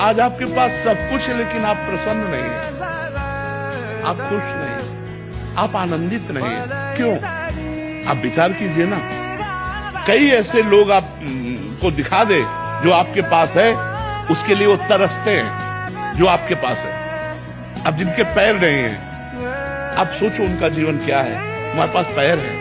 आज आपके पास सब कुछ है लेकिन आप प्रसन्न नहीं हैं, आप खुश नहीं हैं, आप आनंदित नहीं हैं। क्यों? आप विचार कीजिए ना। कई ऐसे लोग आपको दिखा दे जो आपके पास है, उसके लिए वो तरसते हैं जो आपके पास है। अब जिनके पैर नहीं हैं, आप सोचो उनका जीवन क्या है। हमारे पास पैर है,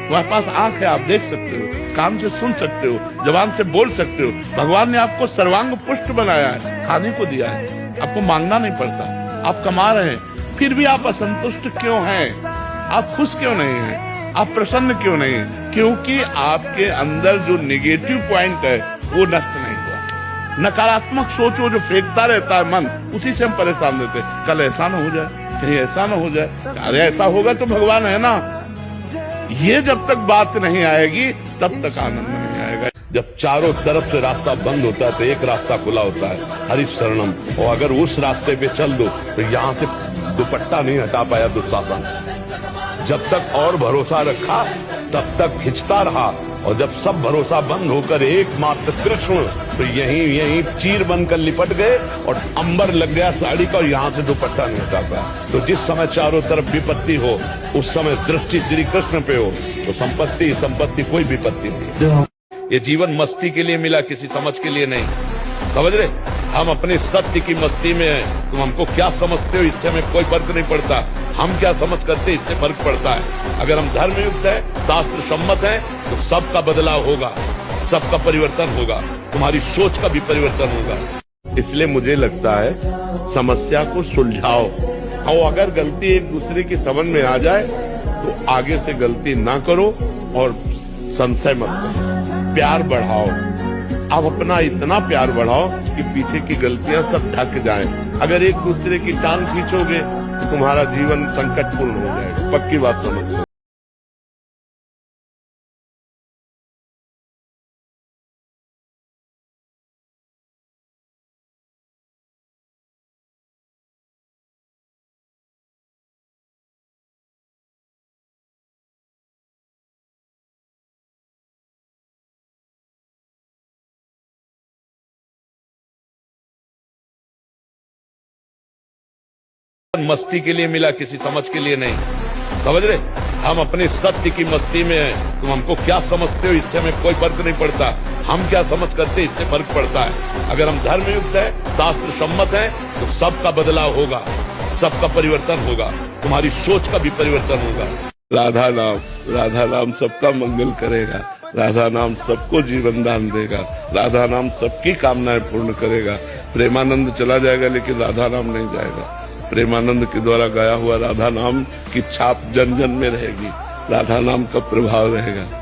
हमारे पास आंख है, आप देख सकते हो, कान से सुन सकते हो, जबान से बोल सकते हो। भगवान ने आपको सर्वांग पुष्ट बनाया है, खाने को दिया है, आपको मांगना नहीं पड़ता, आप कमा रहे हैं, फिर भी आप असंतुष्ट क्यों हैं? आप खुश क्यों नहीं हैं? आप प्रसन्न क्यों नहीं हैं? क्योंकि आपके अंदर जो नेगेटिव पॉइंट है वो नष्ट नहीं हुआ। नकारात्मक सोचो जो फेंकता रहता है मन, उसी से हम परेशान रहते हैं। कल ऐसा ना हो जाए, कहीं ऐसा ना हो जाए, अरे ऐसा होगा तो भगवान है ना। ये जब तक बात नहीं आएगी तब तक आनंद नहीं आएगा। जब चारों तरफ से रास्ता बंद होता है तो एक रास्ता खुला होता है, हरि शरणम। और अगर उस रास्ते पे चल दो तो यहाँ से दुपट्टा नहीं हटा पाया दुशासन। जब तक और भरोसा रखा तब तक खिंचता रहा, और जब सब भरोसा बंद होकर एकमात्र कृष्ण, तो यहीं चीर बनकर लिपट गए और अंबर लग गया साड़ी का, और यहाँ से दुपट्टा नहीं हटा पाया। तो जिस समय चारों तरफ विपत्ति हो उस समय दृष्टि श्री कृष्ण पे हो तो संपत्ति कोई विपत्ति नहीं। ये जीवन मस्ती के लिए मिला, किसी समझ के लिए नहीं। समझ रहे? हम अपने सत्य की मस्ती में हैं। तुम हमको क्या समझते हो इससे हमें कोई फर्क नहीं पड़ता, हम क्या समझ करते इससे फर्क पड़ता है। अगर हम धर्मयुक्त है, शास्त्र सम्मत है, तो सबका बदलाव होगा, सबका परिवर्तन होगा, तुम्हारी सोच का भी परिवर्तन होगा। इसलिए मुझे लगता है समस्या को सुलझाओ, और अगर गलती एक दूसरे की समझ में आ जाए तो आगे से गलती ना करो और संशय मत करो, प्यार बढ़ाओ। आप अपना इतना प्यार बढ़ाओ कि पीछे की गलतियां सब ढक जाएं। अगर एक दूसरे की टांग खींचोगे तो तुम्हारा जीवन संकटपूर्ण हो जाएगा, पक्की बात समझो। मस्ती के लिए मिला, किसी समझ के लिए नहीं। समझ रहे? हम अपने सत्य की मस्ती में हैं। तुम हमको क्या समझते हो इससे हमें कोई फर्क नहीं पड़ता, हम क्या समझ करते इससे फर्क पड़ता है। अगर हम धर्मयुक्त है, शास्त्र सम्मत है, तो सबका बदलाव होगा, सबका परिवर्तन होगा, तुम्हारी सोच का भी परिवर्तन होगा। राधा नाम सबका मंगल करेगा, राधा नाम सबको जीवन दान देगा, राधा नाम सबकी कामनाएं पूर्ण करेगा। प्रेमानंद चला जाएगा लेकिन राधा नाम नहीं जाएगा। प्रेमानंद के द्वारा गाया हुआ राधा नाम की छाप जन जन में रहेगी, राधा नाम का प्रभाव रहेगा।